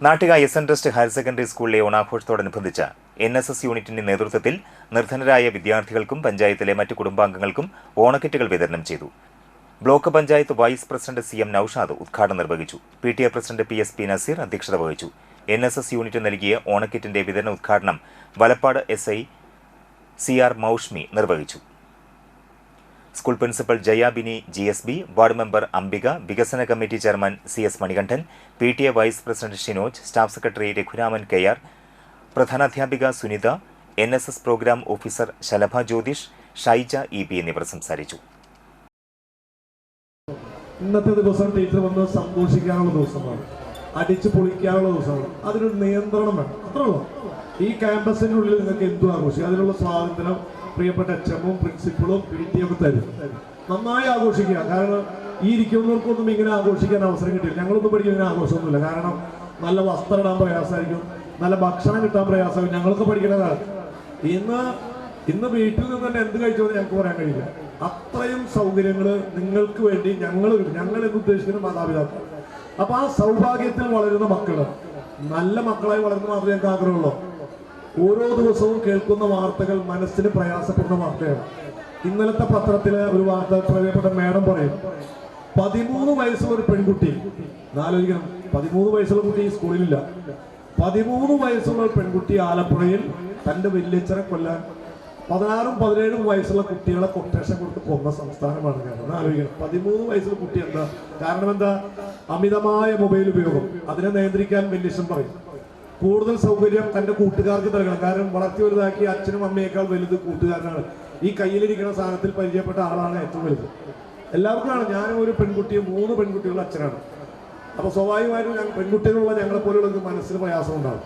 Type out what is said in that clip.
Nattika എസ്.എൻ. Trust higher secondary സ്കൂളിലെ ഓണാഘോഷത്തോടനുബന്ധിച്ച് NSS യൂണിറ്റിന്റെ നേതൃത്വത്തിൽ നിർധനരായ വിദ്യാർത്ഥികൾക്കും പഞ്ചായത്തിലെ മറ്റ് കുടുംബാംഗങ്ങൾക്കും ഓണക്കിറ്റുകൾ വിതരണം ചെയ്തു. Block panchayat vice president CM Naushad ഉദ്ഘാടനം നിർവഹിച്ചു. PTA പ്രസിഡന്റ് PSP നസീർ അധ്യക്ഷത വഹിച്ചു. NSS യൂണിറ്റ് നൽകിയ ഓണക്കിറ്റിന്റെ വിതരണ ഉദ്ഘാടനം വലപ്പാട് SI CR മൗഷ്മി നിർവഹിച്ചു. School principal Jayabini GSB, ward member Ambika, വികസന committee chairman CS Manikandan, PTA vice president Shinoj, staff secretary Raghuraman KR, പ്രധാനാധ്യാപിക Sunitha, NSS programme officer Shalabha Jyothish, Shyja EB എന്നിവർ സംസാരിച്ചു. ഇന്നത്തെ ദിവസം ടീച്ചർ വന്ന് സന്തോഷിക്കാനുള്ള ദിവസമാണ്, അടിച്ചു പൊളിക്കാനുള്ള ദിവസമാണ്. അതിനൊരു നിയന്ത്രണം വേണം, അത്രേ ഉള്ളൂ. ഈ ക്യാമ്പസിനുള്ളിൽ നിങ്ങൾക്ക് എന്തും ആഘോഷിക്കും, അതിനുള്ള സ്വാതന്ത്ര്യം പ്രിയപ്പെട്ട HM-ഉം പ്രിൻസിപ്പളും PTA ഒക്കെ തരും. നന്നായി ആഘോഷിക്കുക. കാരണം ഈ ഇരിക്കുന്നവർക്കൊന്നും ഇങ്ങനെ ആഘോഷിക്കാൻ അവസരം കിട്ടില്ല. ഞങ്ങളൊന്നും പഠിക്കാൻ ഇങ്ങനെ ആഘോഷമൊന്നുമില്ല. കാരണം നല്ല വസ്ത്രം ഇടാൻ പ്രയാസമായിരിക്കും, നല്ല ഭക്ഷണം കിട്ടാൻ പ്രയാസമായിരിക്കും. ഞങ്ങളൊക്കെ പഠിക്കുന്നതാണ്. ഇന്ന് വീട്ടിൽ നിന്ന് തന്നെ എന്ത് കഴിച്ചോന്ന് ഞങ്ങൾക്ക് പറയാൻ കഴിയില്ല. അത്രയും സൗകര്യങ്ങൾ നിങ്ങൾക്ക് വേണ്ടി ഞങ്ങൾ എന്ന് ഉദ്ദേശിക്കുന്ന മാതാപിതാക്കൾ. അപ്പൊ ആ സൗഭാഗ്യത്തിൽ വളരുന്ന മക്കള് നല്ല മക്കളായി വളർന്ന് മാത്രമേ ഞങ്ങൾക്ക് ആഗ്രഹമുള്ളൂ. ഓരോ ദിവസവും കേൾക്കുന്ന വാർത്തകൾ മനസ്സിന് പ്രയാസപ്പെടുന്ന വാർത്തയാണ്. ഇന്നലത്തെ പത്രത്തിലെ ഒരു വാർത്ത പ്രിയപ്പെട്ട മേഡം പറയും, 13 വയസ്സുള്ള ഒരു പെൺകുട്ടി, ആലോചിക്കണം, 13 വയസ്സുള്ള കുട്ടി ഈ സ്കൂളിലില്ല. 13 വയസ്സുള്ള ഒരു പെൺകുട്ടി ആലപ്പുഴയിൽ തന്റെ വല്യച്ഛനെ കൊല്ലാൻ 16ഉം 17ഉം വയസ്സുള്ള കുട്ടികളെ കൊട്ടേഷൻ കൊടുത്ത് കൊന്ന സംസ്ഥാനമാണ് കേരളം. ആലോചിക്കണം, 13 വയസ്സുള്ള കുട്ടി. എന്താ കാരണം? എന്താ? അമിതമായ മൊബൈൽ ഉപയോഗം. അതിനെ നിയന്ത്രിക്കാൻ വല്യച്ഛൻ പറയും കൂടുതൽ സൗകര്യം തന്റെ കൂട്ടുകാർക്ക് നൽകണം. കാരണം വളർത്തി വലുതാക്കി അച്ഛനും അമ്മയേക്കാൾ വലുത് കൂട്ടുകാരനാണ്. ഈ കയ്യിലിരിക്കുന്ന സാധനത്തിൽ പരിചയപ്പെട്ട ആളാണ് ഏറ്റവും വലുത്. എല്ലാവർക്കും ആണ്. ഞാനും ഒരു പെൺകുട്ടിയും 3 പെൺകുട്ടികളുടെ അച്ഛനാണ്. അപ്പൊ സ്വാഭാവികമായിട്ടും പെൺകുട്ടികളുള്ള ഞങ്ങളെ പോലെയുള്ള മനസ്സിന് പ്രയാസം ഉണ്ടാകും.